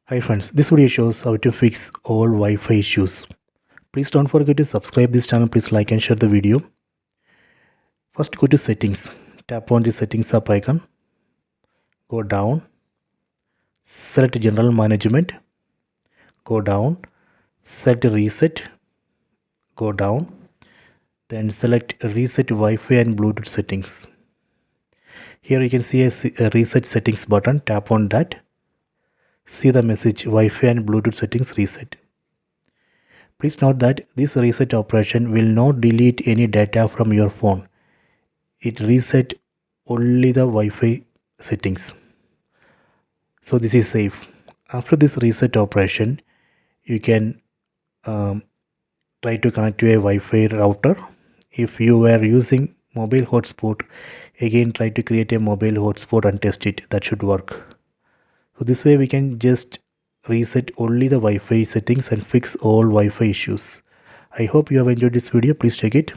Hi friends, this video shows how to fix all Wi-Fi issues. Please don't forget to subscribe this channel. Please like and share the video. First go to settings. Tap on the settings up icon. Go down. Select general management. Go down. Select reset. Go down. Then select reset Wi-Fi and Bluetooth settings. Here you can see a reset settings button. Tap on that. See the message Wi-Fi and Bluetooth settings reset. Please note that this reset operation will not delete any data from your phone. It reset only the Wi-Fi settings. So this is safe. After this reset operation, you can try to connect to a Wi-Fi router. If you were using mobile hotspot, again try to create a mobile hotspot and test it. That should work. So this way we can just reset only the Wi-Fi settings and fix all Wi-Fi issues. I hope you have enjoyed this video. Please check it.